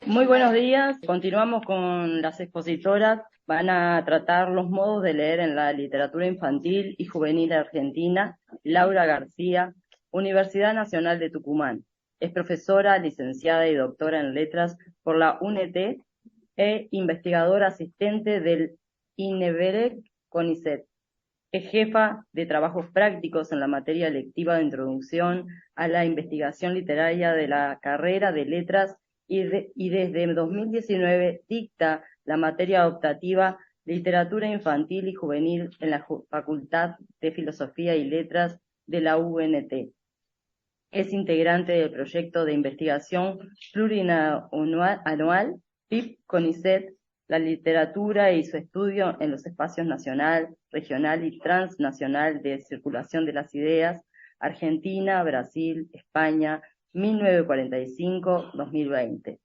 Muy buenos días. Continuamos con las expositoras. Van a tratar los modos de leer en la literatura infantil y juvenil argentina. Laura García, Universidad Nacional de Tucumán. Es profesora, licenciada y doctora en letras por la UNT e investigadora asistente del INEBEREC CONICET. Es jefa de trabajos prácticos en la materia electiva de introducción a la investigación literaria de la carrera de letras y desde 2019 dicta la materia optativa Literatura Infantil y Juvenil en la Facultad de Filosofía y Letras de la UNT. Es integrante del proyecto de investigación plurianual PIB-CONICET, la literatura y su estudio en los espacios nacional, regional y transnacional de circulación de las ideas, Argentina, Brasil, España, 1945-2020.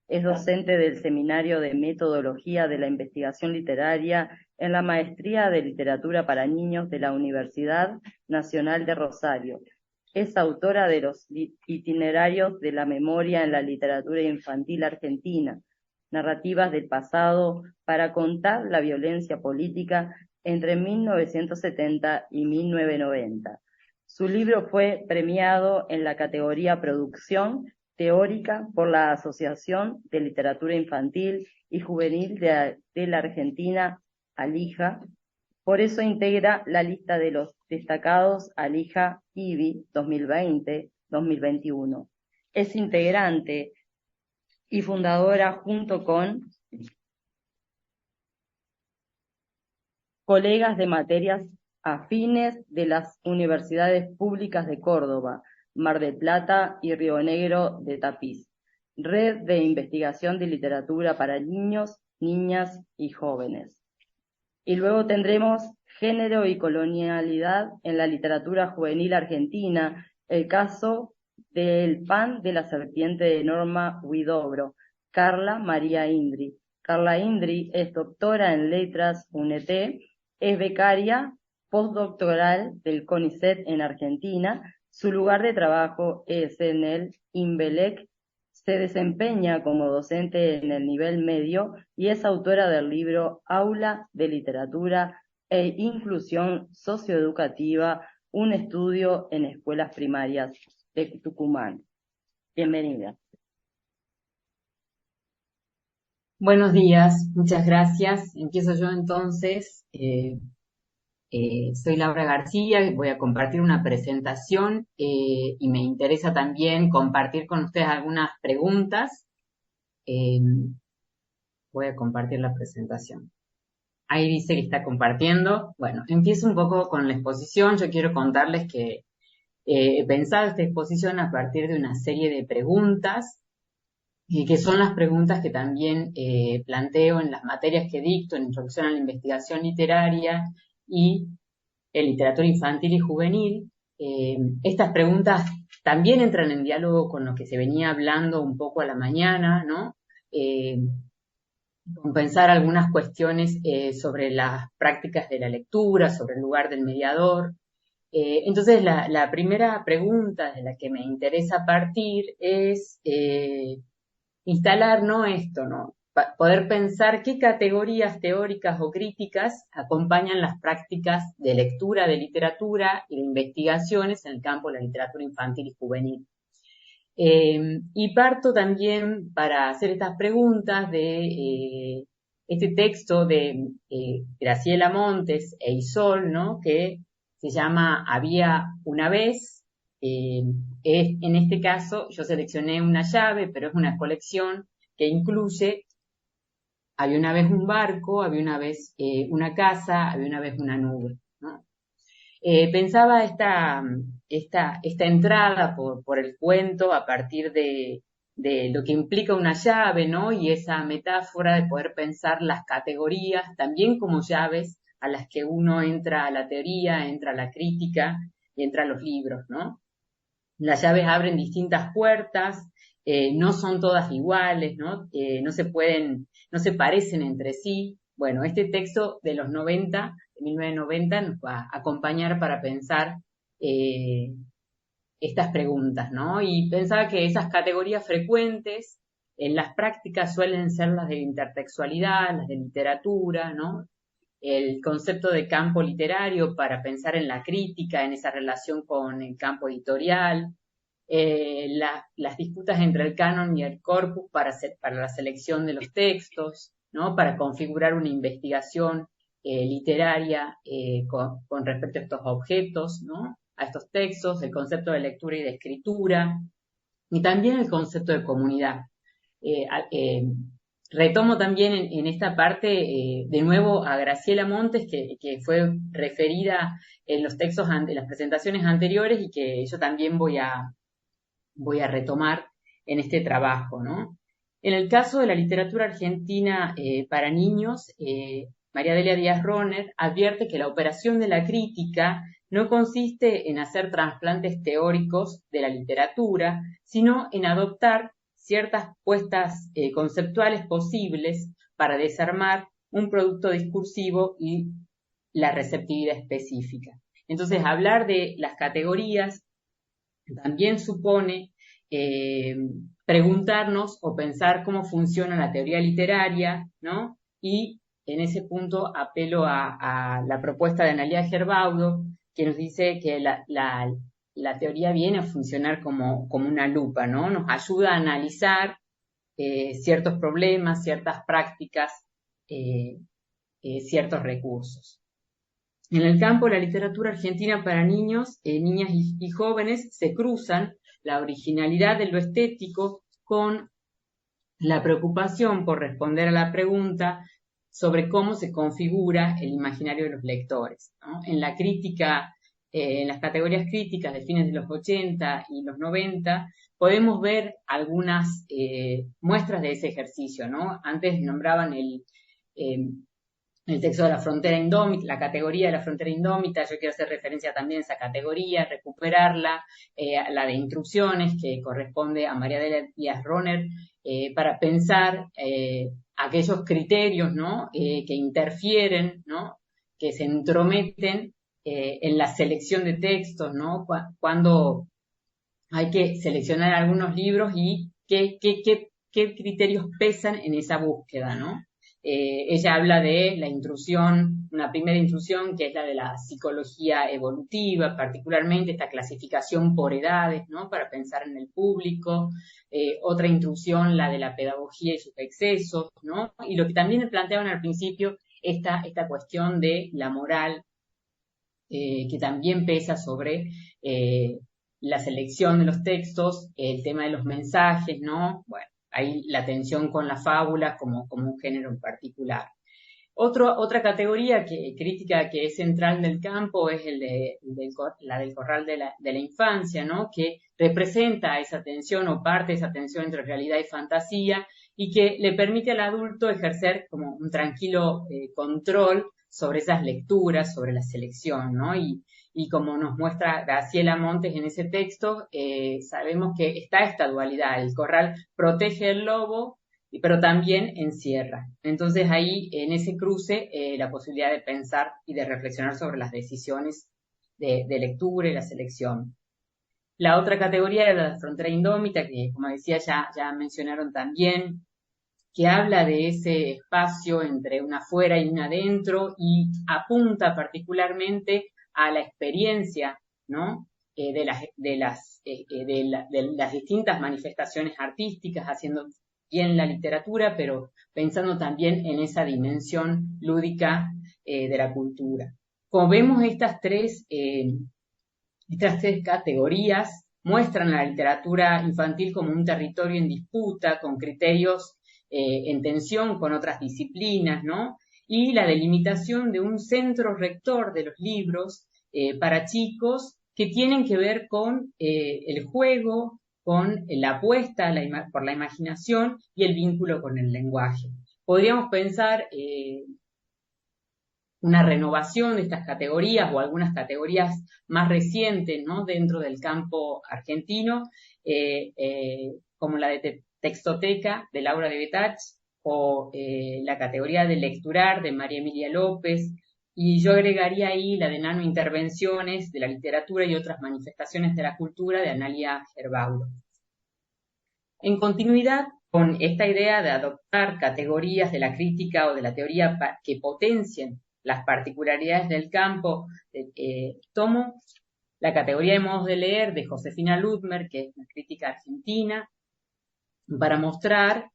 Es docente del Seminario de Metodología de la Investigación Literaria en la Maestría de Literatura para Niños de la Universidad Nacional de Rosario. Es autora de los itinerarios de la memoria en la literatura infantil argentina, narrativas del pasado para contar la violencia política entre 1970 y 1990. Su libro fue premiado en la categoría Producción Teórica por la Asociación de Literatura Infantil y Juvenil de la Argentina, ALIJA. Por eso integra la lista de los destacados ALIJA IBI 2020-2021. Es integrante y fundadora junto con colegas de materias afines de las universidades públicas de Córdoba, Mar del Plata y Río Negro de Tapiz. Red de Investigación de Literatura para Niños, Niñas y Jóvenes. Y luego tendremos Género y Colonialidad en la Literatura Juvenil Argentina, el caso del pan de la serpiente de Norma Huidobro, Carla María Indri. Carla Indri es doctora en Letras UNT, es becaria postdoctoral del CONICET en Argentina. Su lugar de trabajo es en el INBELEC. Se desempeña como docente en el nivel medio y es autora del libro Aula de Literatura e Inclusión Socioeducativa, un estudio en escuelas primarias de Tucumán. Bienvenida. Buenos días, muchas gracias. Empiezo yo entonces. Soy Laura García, voy a compartir una presentación y me interesa también compartir con ustedes algunas preguntas. Eh, Voy a compartir la presentación. Ahí dice que está compartiendo. Bueno, empiezo un poco con la exposición. Yo quiero contarles que he pensado esta exposición a partir de una serie de preguntas que son las preguntas que también planteo en las materias que dicto en Introducción a la Investigación Literaria y en Literatura Infantil y Juvenil. Estas preguntas también entran en diálogo con lo que se venía hablando un poco a la mañana, ¿no? Con pensar algunas cuestiones sobre las prácticas de la lectura, sobre el lugar del mediador. Entonces, la primera pregunta de la que me interesa partir es instalar, ¿no? Esto, ¿no? Poder pensar qué categorías teóricas o críticas acompañan las prácticas de lectura de literatura y de investigaciones en el campo de la literatura infantil y juvenil. Y parto también para hacer estas preguntas de este texto de Graciela Montes e Isol, ¿no? Que se llama Había una vez. En este caso yo seleccioné una llave, pero es una colección que incluye Había una vez un barco, había una vez una casa, había una vez una nube, ¿no? Pensaba esta entrada por el cuento a partir de lo que implica una llave, ¿no? Y esa metáfora de poder pensar las categorías también como llaves a las que uno entra a la teoría, entra a la crítica y entra a los libros, ¿no? Las llaves abren distintas puertas, no son todas iguales, ¿no? No se parecen entre sí. Bueno, este texto de los 90, de 1990, nos va a acompañar para pensar estas preguntas, ¿no? Y pensaba que esas categorías frecuentes En las prácticas suelen ser las de intertextualidad, las de literatura, ¿no? El concepto de campo literario para pensar en la crítica, en esa relación con el campo editorial, las disputas entre el canon y el corpus para la selección de los textos, ¿no? Para configurar una investigación literaria con respecto a estos objetos, ¿no? A estos textos, el concepto de lectura y de escritura, y también el concepto de comunidad. Retomo también en esta parte de nuevo a Graciela Montes, que fue referida en los textos, en las presentaciones anteriores, y que yo también voy a retomar en este trabajo, ¿no? En el caso de la literatura argentina para niños, María Delia Díaz Roner advierte que la operación de la crítica no consiste en hacer trasplantes teóricos de la literatura, sino en adoptar ciertas puestas conceptuales posibles para desarmar un producto discursivo y la receptividad específica. Entonces, hablar de las categorías también supone preguntarnos o pensar cómo funciona la teoría literaria, ¿no? Y en ese punto apelo a la propuesta de Analía Gerbaudo, que nos dice que la teoría viene a funcionar como una lupa, ¿no? Nos ayuda a analizar ciertos problemas, ciertas prácticas, ciertos recursos. En el campo de la literatura argentina para niños, niñas y jóvenes se cruzan la originalidad de lo estético con la preocupación por responder a la pregunta sobre cómo se configura el imaginario de los lectores, ¿no? En la crítica, en las categorías críticas de fines de los 80 y los 90, podemos ver algunas muestras de ese ejercicio, ¿no? Antes nombraban el texto de la frontera indómita, la categoría de la frontera indómita. Yo quiero hacer referencia también a esa categoría, recuperarla, la de intrusiones, que corresponde a María Delia Díaz Roner, para pensar aquellos criterios, ¿no? Que interfieren, ¿no? Que se entrometen en la selección de textos, ¿no? Cuando hay que seleccionar algunos libros y qué criterios pesan en esa búsqueda, ¿no? Ella habla de la intrusión, una primera intrusión que es la de la psicología evolutiva, particularmente esta clasificación por edades, ¿no? Para pensar en el público. Otra intrusión, la de la pedagogía y sus excesos, ¿no? Y lo que también planteaban al principio, esta cuestión de la moral, que también pesa sobre la selección de los textos, el tema de los mensajes, ¿no? Bueno, ahí la tensión con la fábula como un género en particular. Otra categoría crítica que es central del campo es la del corral de la infancia, ¿no? Que representa esa tensión o parte de esa tensión entre realidad y fantasía, y que le permite al adulto ejercer como un tranquilo control sobre esas lecturas, sobre la selección, ¿no? Y como nos muestra Graciela Montes en ese texto, sabemos que está esta dualidad. El corral protege el lobo, pero también encierra. Entonces ahí, en ese cruce, la posibilidad de pensar y de reflexionar sobre las decisiones de lectura y la selección. La otra categoría es la frontera indómita, que como decía ya mencionaron también, que habla de ese espacio entre una afuera y una adentro, y apunta particularmente a la experiencia, ¿no? De las distintas manifestaciones artísticas, haciendo bien la literatura, pero pensando también en esa dimensión lúdica de la cultura. Como vemos, estas tres categorías muestran a la literatura infantil como un territorio en disputa, con criterios en tensión con otras disciplinas, ¿no? Y la delimitación de un centro rector de los libros para chicos, que tienen que ver con el juego, con la apuesta por la imaginación y el vínculo con el lenguaje. Podríamos pensar una renovación de estas categorías o algunas categorías más recientes, ¿no? Dentro del campo argentino, como la de textoteca de Laura de Betach, o la categoría de lecturar de María Emilia López, y yo agregaría ahí la de nanointervenciones de la literatura y otras manifestaciones de la cultura de Analía Gerbaudo. En continuidad, con esta idea de adoptar categorías de la crítica o de la teoría que potencien las particularidades del campo, tomo la categoría de modos de leer de Josefina Ludmer, que es una crítica argentina, para mostrar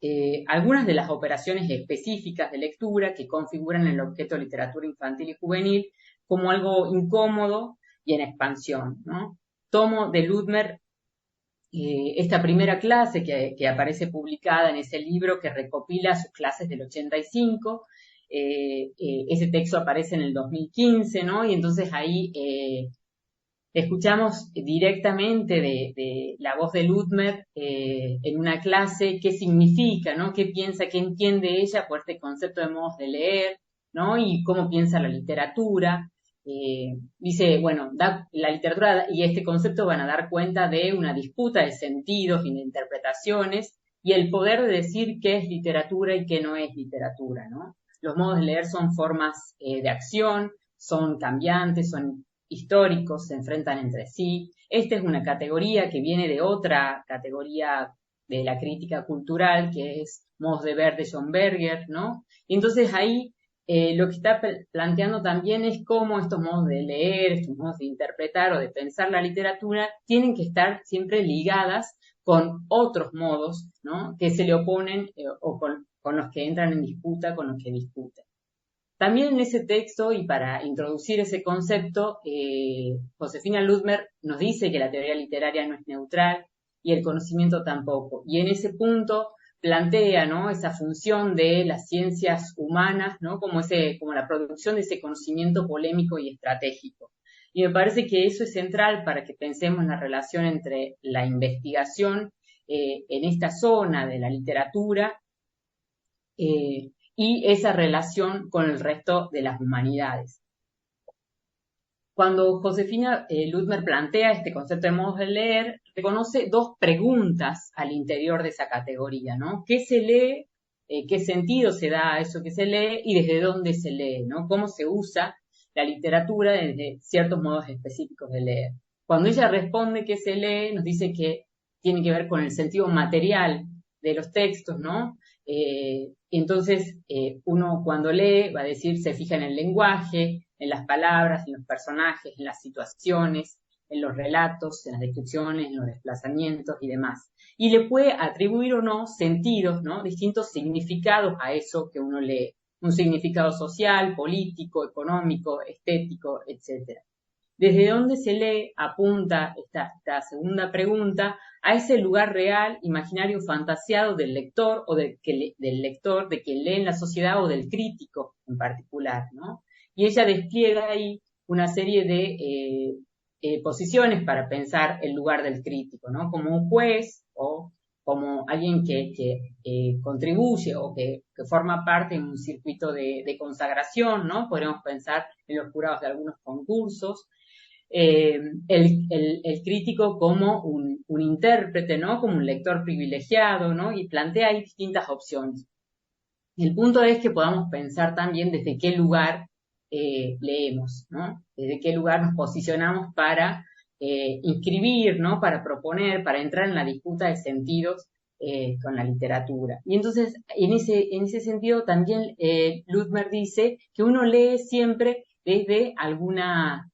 algunas de las operaciones específicas de lectura que configuran el objeto de literatura infantil y juvenil como algo incómodo y en expansión, ¿no? Tomo de Ludmer esta primera clase que aparece publicada en ese libro que recopila sus clases del 85. Ese texto aparece en el 2015, ¿no? Y entonces ahí escuchamos directamente de la voz de Ludmer en una clase qué significa, ¿no? Qué piensa, qué entiende ella por este concepto de modos de leer, ¿no? Y cómo piensa la literatura. Dice, bueno, la literatura y este concepto van a dar cuenta de una disputa de sentidos y de interpretaciones y el poder de decir qué es literatura y qué no es literatura, ¿no? Los modos de leer son formas de acción, son cambiantes, son históricos, se enfrentan entre sí. Esta es una categoría que viene de otra categoría de la crítica cultural, que es modos de ver de John Berger, ¿no? Y entonces ahí lo que está planteando también es cómo estos modos de leer, estos modos de interpretar o de pensar la literatura tienen que estar siempre ligadas con otros modos, ¿no? Que se le oponen o con los que entran en disputa, con los que discuten. También en ese texto, y para introducir ese concepto, Josefina Ludmer nos dice que la teoría literaria no es neutral y el conocimiento tampoco. Y en ese punto plantea, ¿no?, esa función de las ciencias humanas, ¿no?, como la producción de ese conocimiento polémico y estratégico. Y me parece que eso es central para que pensemos la relación entre la investigación en esta zona de la literatura y esa relación con el resto de las humanidades. Cuando Josefina Ludmer plantea este concepto de modos de leer, reconoce dos preguntas al interior de esa categoría, ¿no? ¿Qué se lee? ¿Qué sentido se da a eso que se lee? Y desde dónde se lee, ¿no? ¿Cómo se usa la literatura desde ciertos modos específicos de leer? Cuando ella responde qué se lee, nos dice que tiene que ver con el sentido material de los textos, ¿no? Entonces, uno cuando lee va a decir, se fija en el lenguaje, en las palabras, en los personajes, en las situaciones, en los relatos, en las descripciones, en los desplazamientos y demás. Y le puede atribuir o no sentidos, ¿no?, distintos significados a eso que uno lee. Un significado social, político, económico, estético, etc. ¿Desde dónde se lee? Apunta esta segunda pregunta a ese lugar real, imaginario, fantasiado del lector o del lector, de quien lee en la sociedad o del crítico en particular, ¿no? Y ella despliega ahí una serie de posiciones para pensar el lugar del crítico, ¿no? Como un juez o como alguien que contribuye o que forma parte de un circuito de consagración, ¿no? Podríamos pensar en los jurados de algunos concursos. El crítico como un intérprete, ¿no? Como un lector privilegiado, ¿no? Y plantea ahí distintas opciones. El punto es que podamos pensar también desde qué lugar leemos, ¿no? Desde qué lugar nos posicionamos para inscribir, ¿no? Para proponer, para entrar en la disputa de sentidos con la literatura. Y entonces, en ese sentido, también Ludmer dice que uno lee siempre desde alguna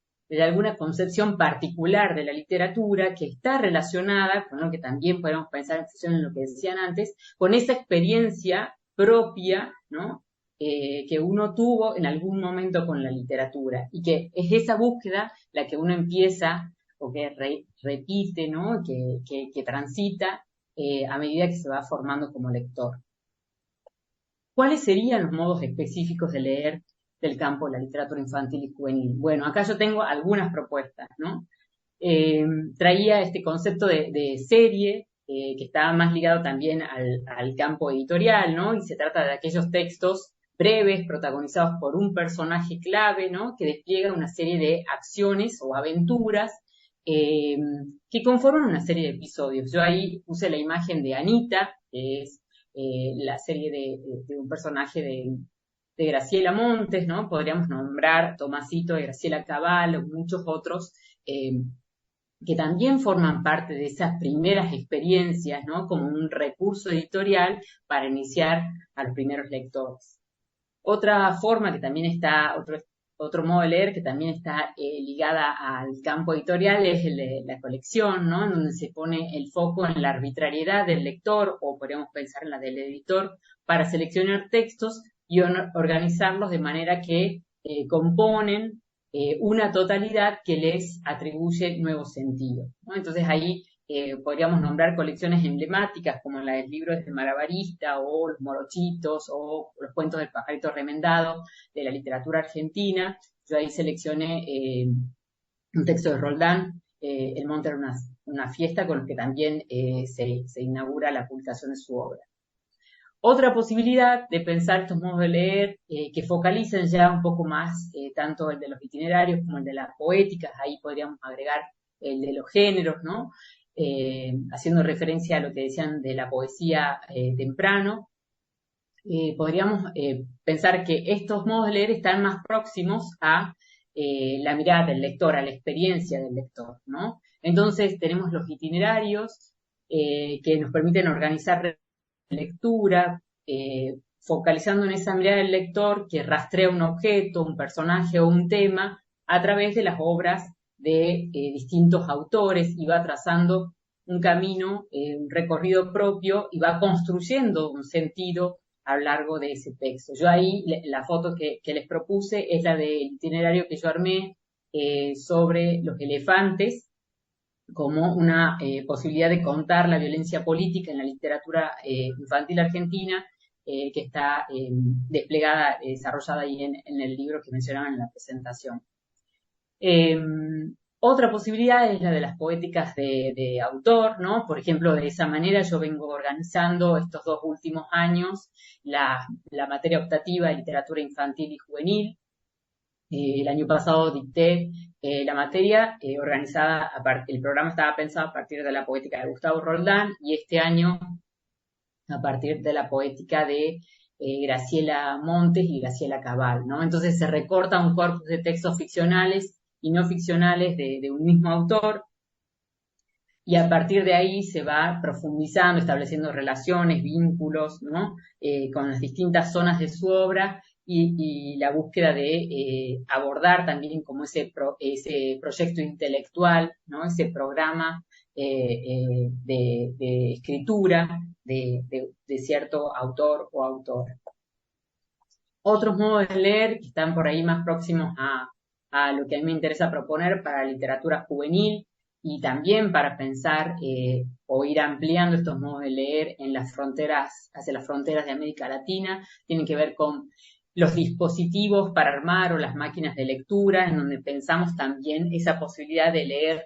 concepción particular de la literatura que está relacionada con lo que también podemos pensar en función de lo que decían antes, con esa experiencia propia, ¿no?, que uno tuvo en algún momento con la literatura, y que es esa búsqueda la que uno empieza o que repite, ¿no?, que transita a medida que se va formando como lector. ¿Cuáles serían los modos específicos de leer del campo de la literatura infantil y juvenil? Bueno, acá yo tengo algunas propuestas, ¿no? Traía este concepto de serie, que estaba más ligado también al campo editorial, ¿no? Y se trata de aquellos textos breves, protagonizados por un personaje clave, ¿no?, que despliega una serie de acciones o aventuras que conforman una serie de episodios. Yo ahí puse la imagen de Anita, que es la serie de un personaje de Graciela Montes, ¿no? Podríamos nombrar Tomasito de Graciela Cabal o muchos otros que también forman parte de esas primeras experiencias, ¿no? Como un recurso editorial para iniciar a los primeros lectores. Otra forma que también está, otro modo de leer que también está ligada al campo editorial es el de la colección, ¿no? En donde se pone el foco en la arbitrariedad del lector, o podríamos pensar en la del editor, para seleccionar textos y organizarlos de manera que componen una totalidad que les atribuye nuevo sentido, ¿no? Entonces ahí podríamos nombrar colecciones emblemáticas como la del libro de Malabarista o Los Morochitos o Los cuentos del pajarito remendado de la literatura argentina. Yo ahí seleccioné un texto de Roldán, El monte era una fiesta, con el que también se inaugura la publicación de su obra. Otra posibilidad de pensar estos modos de leer que focalicen ya un poco más tanto el de los itinerarios como el de las poéticas, ahí podríamos agregar el de los géneros, ¿no? Haciendo referencia a lo que decían de la poesía temprano, podríamos pensar que estos modos de leer están más próximos a la mirada del lector, a la experiencia del lector, ¿no? Entonces tenemos los itinerarios que nos permiten organizar lectura, focalizando en esa mirada del lector que rastrea un objeto, un personaje o un tema a través de las obras de distintos autores y va trazando un camino, un recorrido propio y va construyendo un sentido a lo largo de ese texto. Yo ahí, la foto que les propuse es la del itinerario que yo armé sobre los elefantes, como una posibilidad de contar la violencia política en la literatura infantil argentina, que está desplegada, desarrollada ahí en el libro que mencionaba en la presentación. Otra posibilidad es la de las poéticas de autor, ¿no? Por ejemplo, de esa manera yo vengo organizando estos 2 últimos años la materia optativa de literatura infantil y juvenil. El año pasado dicté la materia organizada, el programa estaba pensado a partir de la poética de Gustavo Roldán y este año a partir de la poética de Graciela Montes y Graciela Cabal, ¿no? Entonces se recorta un corpus de textos ficcionales y no ficcionales de un mismo autor y a partir de ahí se va profundizando, estableciendo relaciones, vínculos, ¿no? Con las distintas zonas de su obra y la búsqueda de abordar también como ese proyecto intelectual, ¿no? Ese programa de escritura de cierto autor o autora. Otros modos de leer que están por ahí más próximos a lo que a mí me interesa proponer para la literatura juvenil y también para pensar o ir ampliando estos modos de leer en las fronteras, hacia las fronteras de América Latina, tienen que ver con los dispositivos para armar o las máquinas de lectura, en donde pensamos también esa posibilidad de leer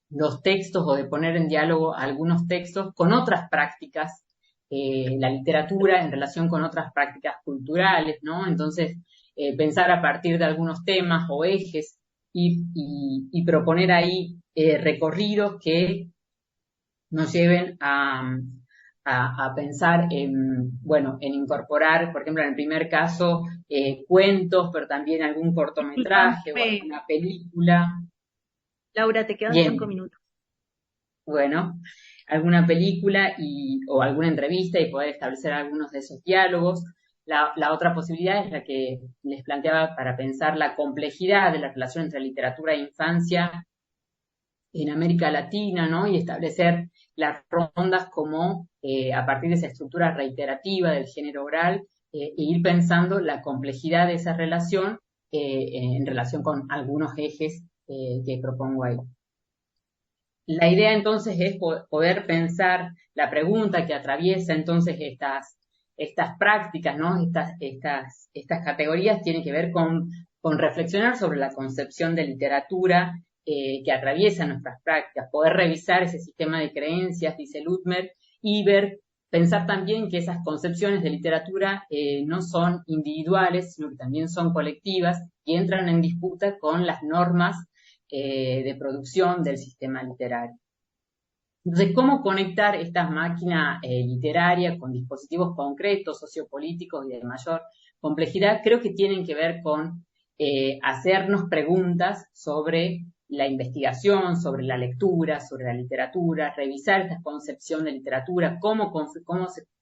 los textos o de poner en diálogo algunos textos con otras prácticas, la literatura en relación con otras prácticas culturales, ¿no? Entonces, pensar a partir de algunos temas o ejes y proponer ahí recorridos que nos lleven a pensar bueno, en incorporar, por ejemplo, en el primer caso, cuentos, pero también algún cortometraje o alguna película. Laura, te quedan 5 minutos. Bueno, alguna película o alguna entrevista y poder establecer algunos de esos diálogos. La otra posibilidad es la que les planteaba para pensar la complejidad de la relación entre literatura e infancia en América Latina, ¿no? Y establecer las rondas como a partir de esa estructura reiterativa del género oral e ir pensando la complejidad de esa relación en relación con algunos ejes que propongo ahí. La idea entonces es poder pensar la pregunta que atraviesa entonces estas prácticas, ¿no? Estas categorías tienen que ver con reflexionar sobre la concepción de literatura que atraviesa nuestras prácticas, poder revisar ese sistema de creencias, dice Luthmer, y pensar también que esas concepciones de literatura no son individuales, sino que también son colectivas y entran en disputa con las normas de producción del sistema literario. Entonces, ¿cómo conectar esta máquina literaria con dispositivos concretos, sociopolíticos y de mayor complejidad? Creo que tienen que ver con hacernos preguntas sobre la investigación sobre la lectura, sobre la literatura, revisar esta concepción de literatura, cómo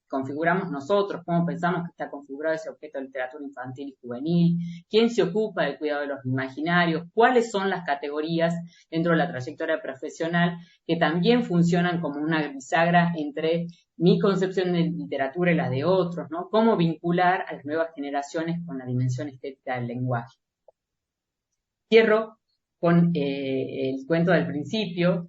configuramos nosotros, cómo pensamos que está configurado ese objeto de literatura infantil y juvenil, quién se ocupa del cuidado de los imaginarios, cuáles son las categorías dentro de la trayectoria profesional que también funcionan como una bisagra entre mi concepción de literatura y la de otros, ¿no? Cómo vincular a las nuevas generaciones con la dimensión estética del lenguaje. Cierro con el cuento del principio,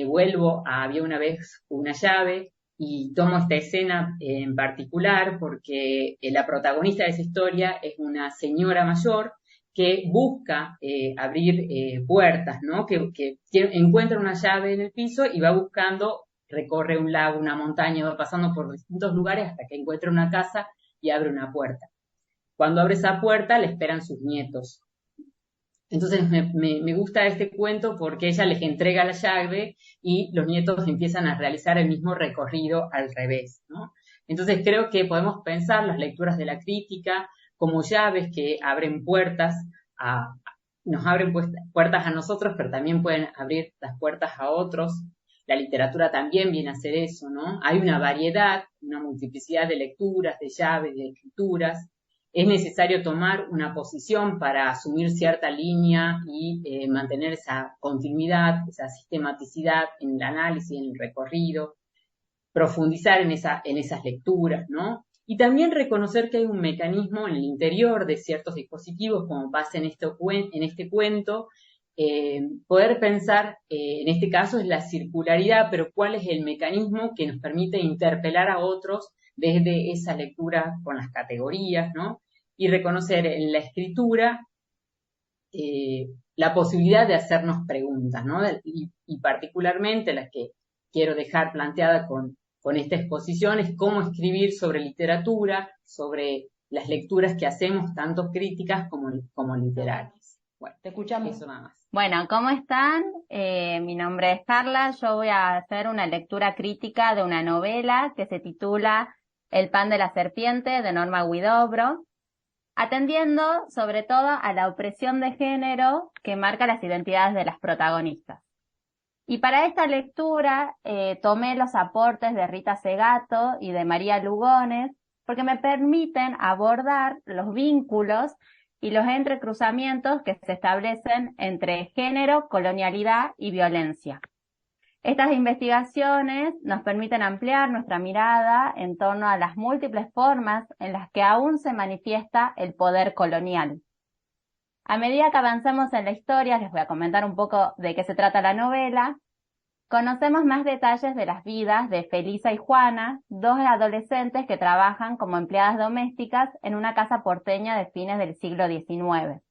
vuelvo a Había una vez una llave, y tomo esta escena en particular porque la protagonista de esa historia es una señora mayor que busca abrir puertas, ¿no? Que encuentra una llave en el piso y va buscando, recorre un lago, una montaña, va pasando por distintos lugares hasta que encuentra una casa y abre una puerta. Cuando abre esa puerta le esperan sus nietos. Entonces me gusta este cuento porque ella les entrega la llave y los nietos empiezan a realizar el mismo recorrido al revés, ¿no? Entonces creo que podemos pensar las lecturas de la crítica como llaves que abren puertas nos abren puertas a nosotros, pero también pueden abrir las puertas a otros. La literatura también viene a hacer eso, ¿no? Hay una variedad, una multiplicidad de lecturas, de llaves, de escrituras. Es necesario tomar una posición para asumir cierta línea y mantener esa continuidad, esa sistematicidad en el análisis, en el recorrido, profundizar en esas lecturas, ¿no? Y también reconocer que hay un mecanismo en el interior de ciertos dispositivos, como pasa en este cuento, poder pensar, en este caso es la circularidad, pero cuál es el mecanismo que nos permite interpelar a otros desde esa lectura con las categorías, ¿no? Y reconocer en la escritura la posibilidad de hacernos preguntas, ¿no? Y particularmente las que quiero dejar planteada con esta exposición es cómo escribir sobre literatura, sobre las lecturas que hacemos, tanto críticas como literarias. Bueno, te escuchamos. Eso nada más. Bueno, ¿cómo están? Mi nombre es Carla, yo voy a hacer una lectura crítica de una novela que se titula El pan de la serpiente, de Norma Huidobro, atendiendo sobre todo a la opresión de género que marca las identidades de las protagonistas. Y para esta lectura tomé los aportes de Rita Segato y de María Lugones porque me permiten abordar los vínculos y los entrecruzamientos que se establecen entre género, colonialidad y violencia. Estas investigaciones nos permiten ampliar nuestra mirada en torno a las múltiples formas en las que aún se manifiesta el poder colonial. A medida que avanzamos en la historia, les voy a comentar un poco de qué se trata la novela, conocemos más detalles de las vidas de Felisa y Juana, dos adolescentes que trabajan como empleadas domésticas en una casa porteña de fines del siglo XIX.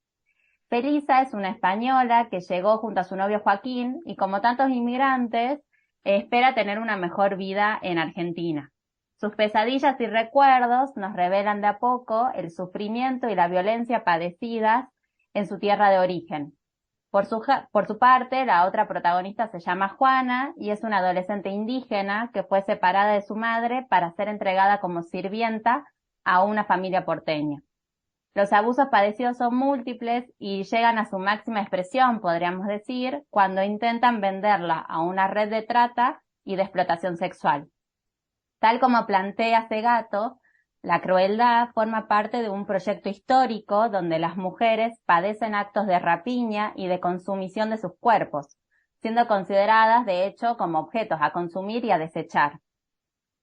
Felisa es una española que llegó junto a su novio Joaquín y, como tantos inmigrantes, espera tener una mejor vida en Argentina. Sus pesadillas y recuerdos nos revelan de a poco el sufrimiento y la violencia padecidas en su tierra de origen. Por su parte, la otra protagonista se llama Juana y es una adolescente indígena que fue separada de su madre para ser entregada como sirvienta a una familia porteña. Los abusos padecidos son múltiples y llegan a su máxima expresión, podríamos decir, cuando intentan venderla a una red de trata y de explotación sexual. Tal como plantea Segato, la crueldad forma parte de un proyecto histórico donde las mujeres padecen actos de rapiña y de consumición de sus cuerpos, siendo consideradas, de hecho, como objetos a consumir y a desechar.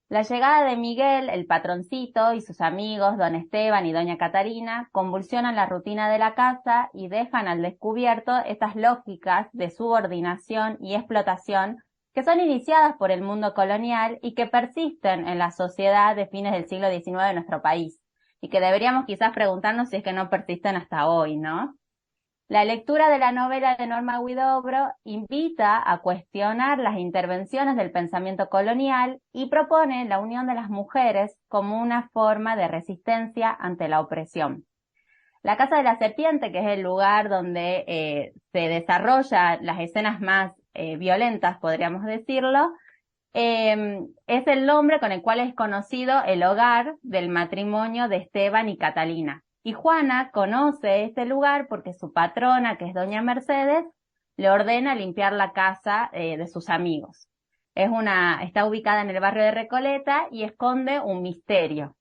La llegada de Miguel, el patroncito, y sus amigos, don Esteban y doña Catarina, convulsionan la rutina de la casa y dejan al descubierto estas lógicas de subordinación y explotación que son iniciadas por el mundo colonial y que persisten en la sociedad de fines del siglo XIX de nuestro país, y que deberíamos quizás preguntarnos si es que no persisten hasta hoy, ¿no? La lectura de la novela de Norma Huidobro invita a cuestionar las intervenciones del pensamiento colonial y propone la unión de las mujeres como una forma de resistencia ante la opresión. La Casa de la Serpiente, que es el lugar donde se desarrollan las escenas más violentas, podríamos decirlo, es el nombre con el cual es conocido el hogar del matrimonio de Esteban y Catalina. Y Juana conoce este lugar porque su patrona, que es doña Mercedes, le ordena limpiar la casa de sus amigos. Está ubicada en el barrio de Recoleta y esconde un misterio.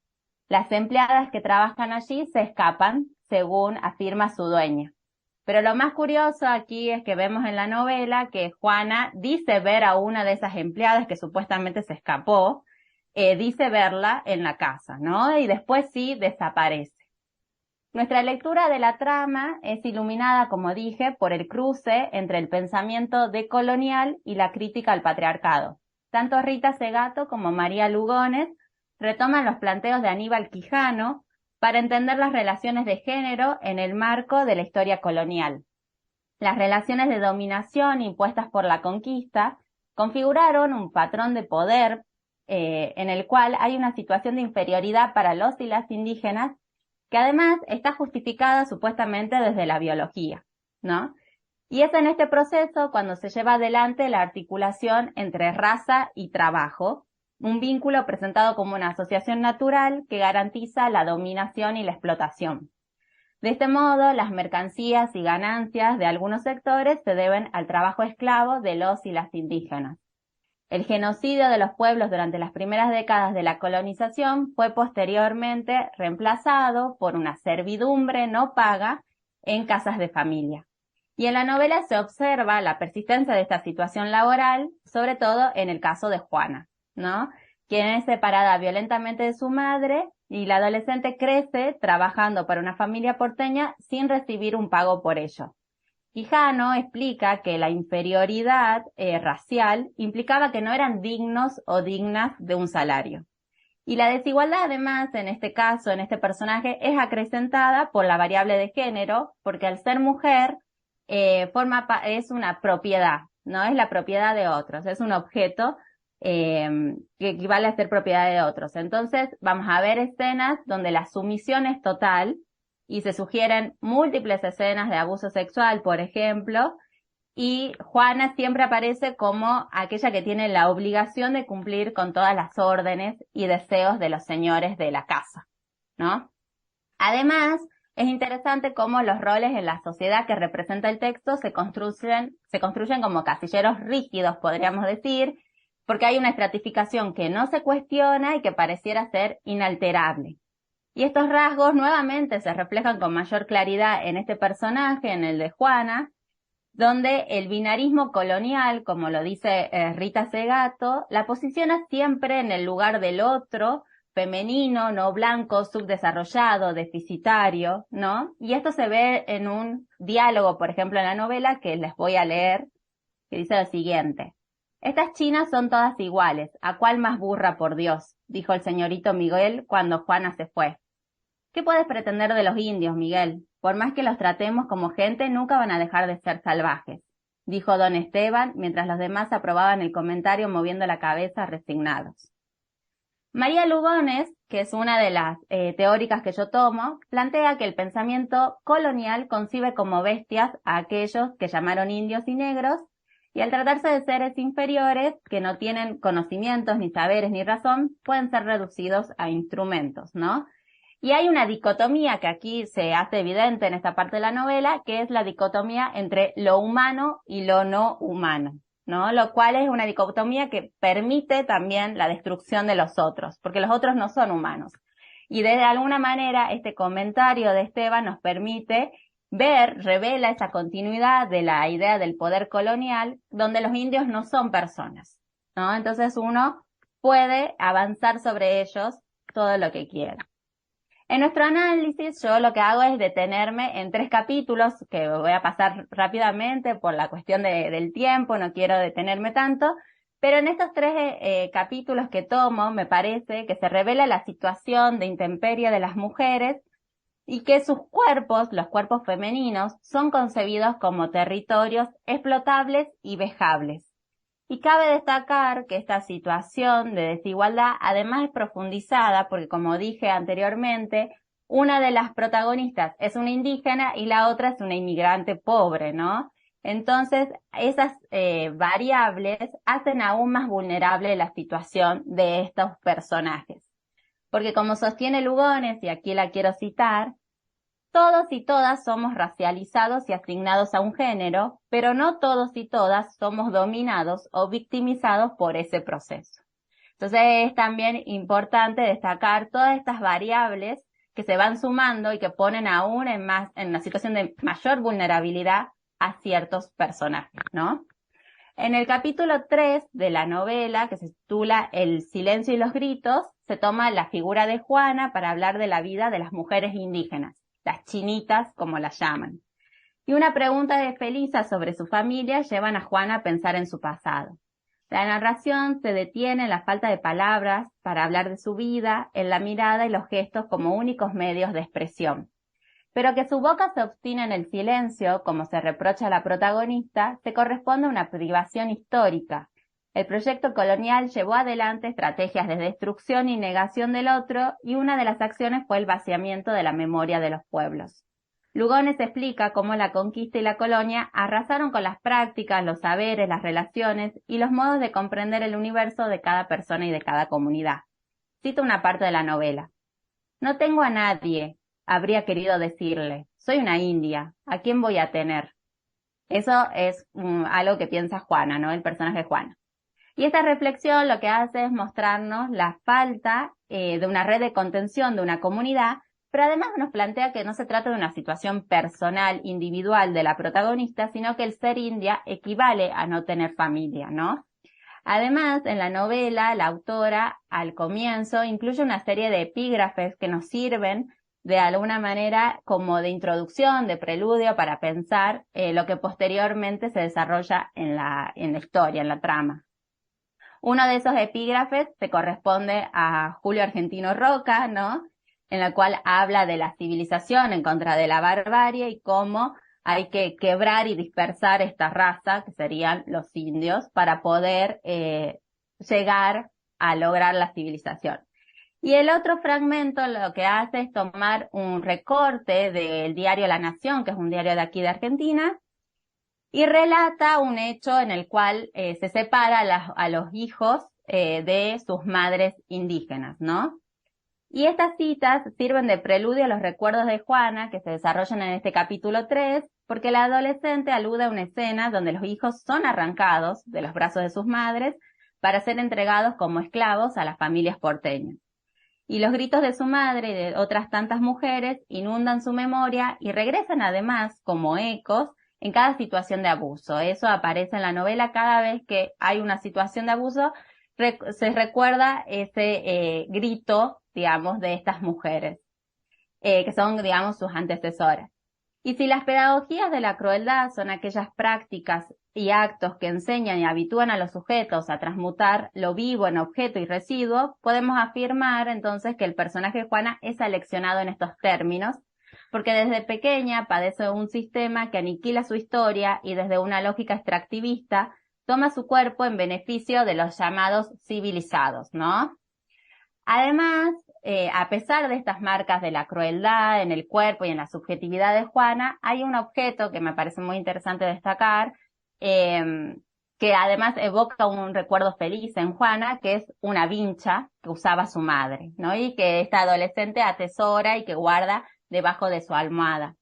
Las empleadas que trabajan allí se escapan, según afirma su dueña. Pero lo más curioso aquí es que vemos en la novela que Juana dice ver a una de esas empleadas que supuestamente se escapó, dice verla en la casa, ¿no? Y después sí desaparece. Nuestra lectura de la trama es iluminada, como dije, por el cruce entre el pensamiento decolonial y la crítica al patriarcado. Tanto Rita Segato como María Lugones retoman los planteos de Aníbal Quijano para entender las relaciones de género en el marco de la historia colonial. Las relaciones de dominación impuestas por la conquista configuraron un patrón de poder en el cual hay una situación de inferioridad para los y las indígenas que además está justificada supuestamente desde la biología, ¿no? Y es en este proceso cuando se lleva adelante la articulación entre raza y trabajo, un vínculo presentado como una asociación natural que garantiza la dominación y la explotación. De este modo, las mercancías y ganancias de algunos sectores se deben al trabajo esclavo de los y las indígenas. El genocidio de los pueblos durante las primeras décadas de la colonización fue posteriormente reemplazado por una servidumbre no paga en casas de familia. Y en la novela se observa la persistencia de esta situación laboral, sobre todo en el caso de Juana, ¿no? Quien es separada violentamente de su madre y la adolescente crece trabajando para una familia porteña sin recibir un pago por ello. Quijano explica que la inferioridad racial implicaba que no eran dignos o dignas de un salario. Y la desigualdad, además, en este caso, en este personaje, es acrecentada por la variable de género, porque al ser mujer es una propiedad, no es la propiedad de otros, es un objeto que equivale a ser propiedad de otros. Entonces, vamos a ver escenas donde la sumisión es total, y se sugieren múltiples escenas de abuso sexual, por ejemplo, y Juana siempre aparece como aquella que tiene la obligación de cumplir con todas las órdenes y deseos de los señores de la casa, ¿no? Además, es interesante cómo los roles en la sociedad que representa el texto se construyen como casilleros rígidos, podríamos decir, porque hay una estratificación que no se cuestiona y que pareciera ser inalterable. Y estos rasgos nuevamente se reflejan con mayor claridad en este personaje, en el de Juana, donde el binarismo colonial, como lo dice Rita Segato, la posiciona siempre en el lugar del otro, femenino, no blanco, subdesarrollado, deficitario, ¿no? Y esto se ve en un diálogo, por ejemplo, en la novela que les voy a leer, que dice lo siguiente. Estas chinas son todas iguales, ¿a cuál más burra, por Dios?, dijo el señorito Miguel cuando Juana se fue. ¿Qué puedes pretender de los indios, Miguel? Por más que los tratemos como gente, nunca van a dejar de ser salvajes, dijo don Esteban, mientras los demás aprobaban el comentario moviendo la cabeza resignados. María Lugones, que es una de las teóricas que yo tomo, plantea que el pensamiento colonial concibe como bestias a aquellos que llamaron indios y negros, y al tratarse de seres inferiores que no tienen conocimientos, ni saberes, ni razón, pueden ser reducidos a instrumentos, ¿no? Y hay una dicotomía que aquí se hace evidente en esta parte de la novela, que es la dicotomía entre lo humano y lo no humano, ¿no? Lo cual es una dicotomía que permite también la destrucción de los otros, porque los otros no son humanos. Y de alguna manera este comentario de Esteban nos permite revela esa continuidad de la idea del poder colonial, donde los indios no son personas, ¿no? Entonces uno puede avanzar sobre ellos todo lo que quiera. En nuestro análisis yo lo que hago es detenerme en 3 capítulos, que voy a pasar rápidamente por la cuestión del tiempo, no quiero detenerme tanto, pero en estos 3 capítulos que tomo me parece que se revela la situación de intemperie de las mujeres y que sus cuerpos, los cuerpos femeninos, son concebidos como territorios explotables y vejables. Y cabe destacar que esta situación de desigualdad además es profundizada porque, como dije anteriormente, una de las protagonistas es una indígena y la otra es una inmigrante pobre, ¿no? Entonces, esas variables hacen aún más vulnerable la situación de estos personajes. Porque como sostiene Lugones, y aquí la quiero citar, todos y todas somos racializados y asignados a un género, pero no todos y todas somos dominados o victimizados por ese proceso. Entonces es también importante destacar todas estas variables que se van sumando y que ponen aún en una situación de mayor vulnerabilidad a ciertos personajes, ¿no? En el capítulo 3 de la novela, que se titula El silencio y los gritos, se toma la figura de Juana para hablar de la vida de las mujeres indígenas, las chinitas, como las llaman. Y una pregunta de Felisa sobre su familia llevan a Juana a pensar en su pasado. La narración se detiene en la falta de palabras para hablar de su vida, en la mirada y los gestos como únicos medios de expresión. Pero que su boca se obstine en el silencio, como se reprocha a la protagonista, se corresponde a una privación histórica. El proyecto colonial llevó adelante estrategias de destrucción y negación del otro, y una de las acciones fue el vaciamiento de la memoria de los pueblos. Lugones explica cómo la conquista y la colonia arrasaron con las prácticas, los saberes, las relaciones y los modos de comprender el universo de cada persona y de cada comunidad. Cito una parte de la novela. No tengo a nadie, habría querido decirle. Soy una india. ¿A quién voy a tener? Eso es algo que piensa Juana, ¿no? El personaje de Juana. Y esta reflexión lo que hace es mostrarnos la falta de una red de contención de una comunidad, pero además nos plantea que no se trata de una situación personal, individual de la protagonista, sino que el ser india equivale a no tener familia, ¿no? Además, en la novela, la autora, al comienzo, incluye una serie de epígrafes que nos sirven de alguna manera como de introducción, de preludio para pensar lo que posteriormente se desarrolla en la historia, en la trama. Uno de esos epígrafes se corresponde a Julio Argentino Roca, ¿no? En la cual habla de la civilización en contra de la barbarie y cómo hay que quebrar y dispersar esta raza, que serían los indios, para poder llegar a lograr la civilización. Y el otro fragmento lo que hace es tomar un recorte del diario La Nación, que es un diario de aquí de Argentina, y relata un hecho en el cual se separa a los hijos de sus madres indígenas, ¿no? Y estas citas sirven de preludio a los recuerdos de Juana, que se desarrollan en este capítulo 3, porque la adolescente alude a una escena donde los hijos son arrancados de los brazos de sus madres para ser entregados como esclavos a las familias porteñas. Y los gritos de su madre y de otras tantas mujeres inundan su memoria y regresan además como ecos en cada situación de abuso. Eso aparece en la novela cada vez que hay una situación de abuso, se recuerda ese grito, digamos, de estas mujeres, que son, digamos, sus antecesoras. Y si las pedagogías de la crueldad son aquellas prácticas y actos que enseñan y habitúan a los sujetos a transmutar lo vivo en objeto y residuo, podemos afirmar entonces que el personaje de Juana es aleccionado en estos términos, porque desde pequeña padece un sistema que aniquila su historia y desde una lógica extractivista toma su cuerpo en beneficio de los llamados civilizados, ¿no? Además, a pesar de estas marcas de la crueldad en el cuerpo y en la subjetividad de Juana, hay un objeto que me parece muy interesante destacar, que además evoca un recuerdo feliz en Juana, que es una vincha que usaba su madre, ¿no? Y que esta adolescente atesora y que guarda debajo de su almohada.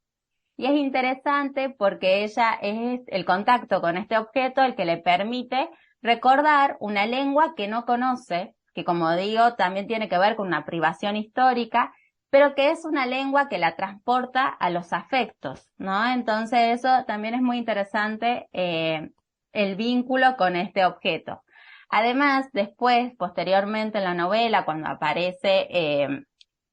Y es interesante porque ella es el contacto con este objeto el que le permite recordar una lengua que no conoce, que como digo también tiene que ver con una privación histórica, pero que es una lengua que la transporta a los afectos, ¿no? Entonces eso también es muy interesante, el vínculo con este objeto. Además, después, posteriormente en la novela, cuando aparece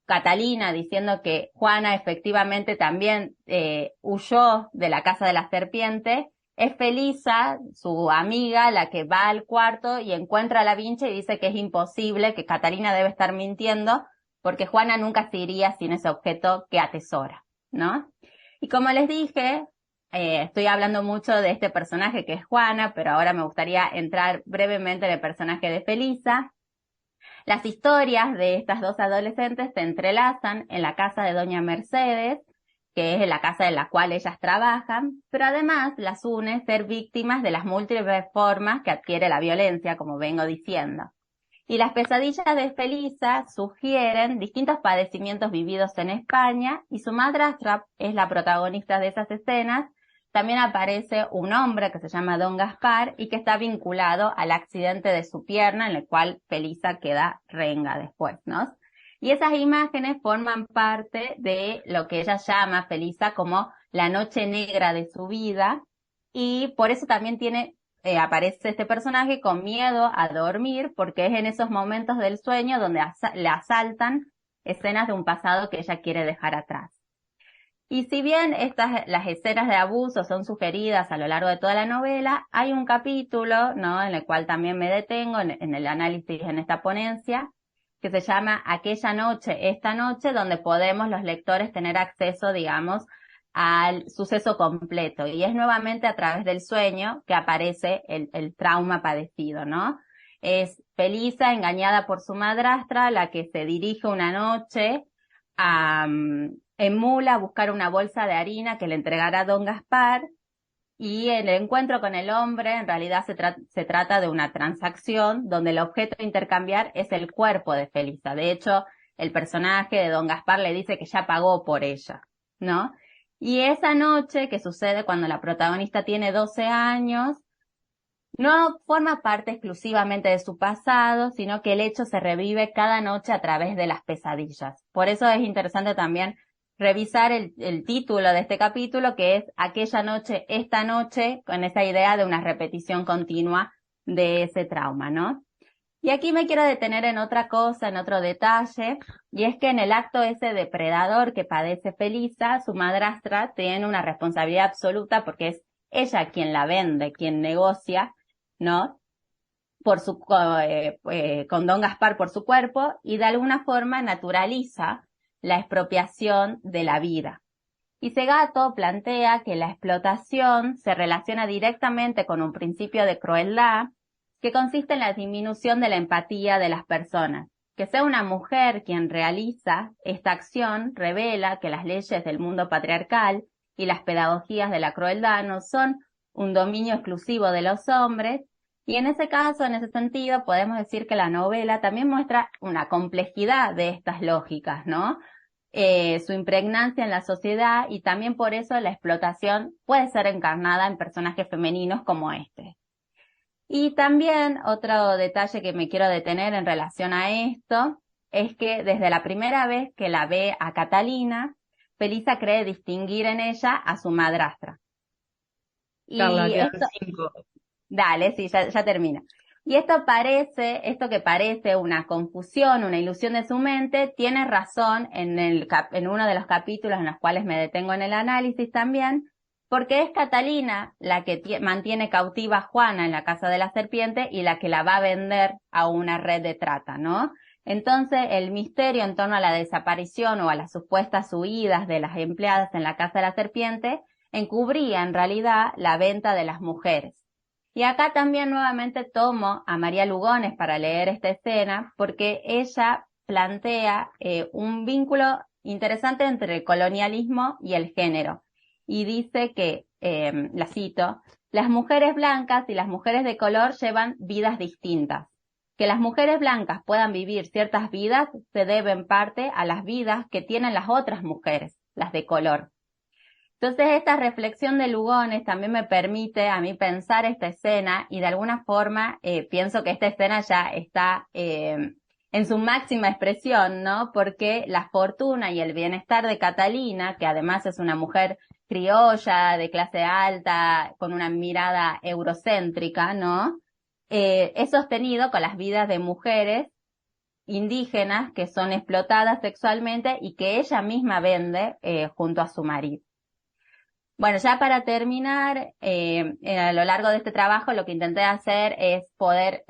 Catalina diciendo que Juana efectivamente también huyó de la casa de la serpiente, es Felisa, su amiga, la que va al cuarto y encuentra a la vincha y dice que es imposible, que Catalina debe estar mintiendo, porque Juana nunca se iría sin ese objeto que atesora, ¿no? Y como les dije, estoy hablando mucho de este personaje que es Juana, pero ahora me gustaría entrar brevemente en el personaje de Felisa. Las historias de estas dos adolescentes se entrelazan en la casa de Doña Mercedes, que es la casa en la cual ellas trabajan, pero además las une ser víctimas de las múltiples formas que adquiere la violencia, como vengo diciendo. Y las pesadillas de Felisa sugieren distintos padecimientos vividos en España, y su madrastra es la protagonista de esas escenas. También aparece un hombre que se llama Don Gaspar y que está vinculado al accidente de su pierna, en el cual Felisa queda renga después, ¿no? Y esas imágenes forman parte de lo que ella llama, Felisa, como la noche negra de su vida, y por eso también aparece este personaje con miedo a dormir, porque es en esos momentos del sueño donde le asaltan escenas de un pasado que ella quiere dejar atrás. Y si bien las escenas de abuso son sugeridas a lo largo de toda la novela, hay un capítulo, ¿no?, en el cual también me detengo en el análisis, en esta ponencia, que se llama Aquella noche, esta noche, donde podemos los lectores tener acceso, digamos, al suceso completo. Y es nuevamente a través del sueño que aparece el trauma padecido, ¿no? Es Felisa, engañada por su madrastra, la que se dirige una noche en mula a buscar una bolsa de harina que le entregará Don Gaspar, y el encuentro con el hombre en realidad se trata de una transacción donde el objeto a intercambiar es el cuerpo de Felisa. De hecho, el personaje de Don Gaspar le dice que ya pagó por ella, ¿no? Y esa noche, que sucede cuando la protagonista tiene 12 años, no forma parte exclusivamente de su pasado, sino que el hecho se revive cada noche a través de las pesadillas. Por eso es interesante también revisar el título de este capítulo, que es Aquella noche, esta noche, con esa idea de una repetición continua de ese trauma, ¿no? Y aquí me quiero detener en otra cosa, en otro detalle, y es que en el acto ese depredador que padece Felisa, su madrastra tiene una responsabilidad absoluta, porque es ella quien la vende, quien negocia, ¿no?, con Don Gaspar por su cuerpo, y de alguna forma naturaliza la expropiación de la vida. Y Segato plantea que la explotación se relaciona directamente con un principio de crueldad que consiste en la disminución de la empatía de las personas. Que sea una mujer quien realiza esta acción revela que las leyes del mundo patriarcal y las pedagogías de la crueldad no son un dominio exclusivo de los hombres, y en ese caso, en ese sentido, podemos decir que la novela también muestra una complejidad de estas lógicas, ¿no? Su impregnancia en la sociedad, y también por eso la explotación puede ser encarnada en personajes femeninos como este. Y también otro detalle que me quiero detener en relación a esto es que desde la primera vez que la ve a Catalina, Felisa cree distinguir en ella a su madrastra. Carla, Y quedan esto, 5. dale, sí, ya termina. Y esto que parece una confusión, una ilusión de su mente, tiene razón en uno de los capítulos en los cuales me detengo en el análisis también, porque es Catalina la que mantiene cautiva a Juana en la Casa de la Serpiente y la que la va a vender a una red de trata, ¿no? Entonces, el misterio en torno a la desaparición o a las supuestas huidas de las empleadas en la Casa de la Serpiente encubría en realidad la venta de las mujeres. Y acá también nuevamente tomo a María Lugones para leer esta escena, porque ella plantea un vínculo interesante entre el colonialismo y el género. Y dice que, la cito, las mujeres blancas y las mujeres de color llevan vidas distintas. Que las mujeres blancas puedan vivir ciertas vidas se debe en parte a las vidas que tienen las otras mujeres, las de color. Entonces, esta reflexión de Lugones también me permite a mí pensar esta escena, y de alguna forma pienso que esta escena ya está en su máxima expresión, ¿no? Porque la fortuna y el bienestar de Catalina, que además es una mujer criolla, de clase alta, con una mirada eurocéntrica, ¿no?, es sostenido con las vidas de mujeres indígenas que son explotadas sexualmente y que ella misma vende junto a su marido. Bueno, ya para terminar, a lo largo de este trabajo lo que intenté hacer es poder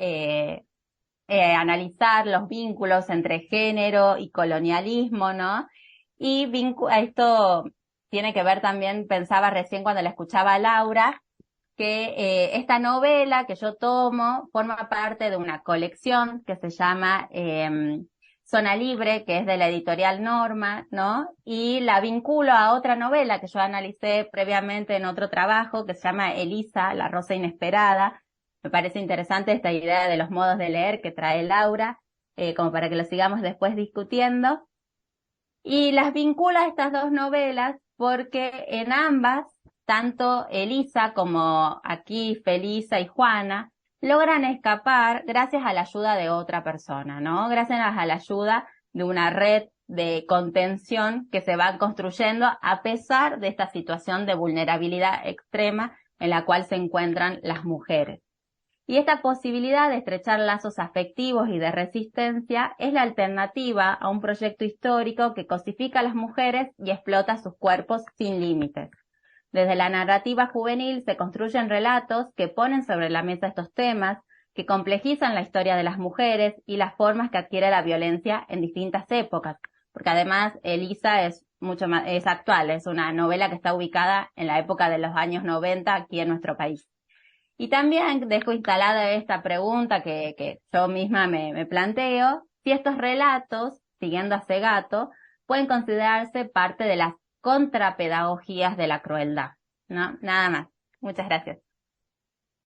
analizar los vínculos entre género y colonialismo, ¿no? Y esto tiene que ver también, pensaba recién cuando la escuchaba a Laura, que esta novela que yo tomo forma parte de una colección que se llama Zona Libre, que es de la editorial Norma, ¿no? Y la vinculo a otra novela que yo analicé previamente en otro trabajo, que se llama Elisa, la rosa inesperada, Me parece interesante esta idea de los modos de leer que trae Laura, como para que lo sigamos después discutiendo. Y las vincula a estas dos novelas porque en ambas, tanto Elisa como aquí Felisa y Juana, logran escapar gracias a la ayuda de otra persona, ¿no? Gracias a la ayuda de una red de contención que se va construyendo a pesar de esta situación de vulnerabilidad extrema en la cual se encuentran las mujeres. Y esta posibilidad de estrechar lazos afectivos y de resistencia es la alternativa a un proyecto histórico que cosifica a las mujeres y explota sus cuerpos sin límites. Desde la narrativa juvenil se construyen relatos que ponen sobre la mesa estos temas, que complejizan la historia de las mujeres y las formas que adquiere la violencia en distintas épocas, porque además Elisa es es actual, es una novela que está ubicada en la época de los años 90 aquí en nuestro país. Y también dejo instalada esta pregunta que yo misma me planteo, si estos relatos, siguiendo a Segato, pueden considerarse parte de las contrapedagogías de la crueldad, ¿no? Nada más. Muchas gracias.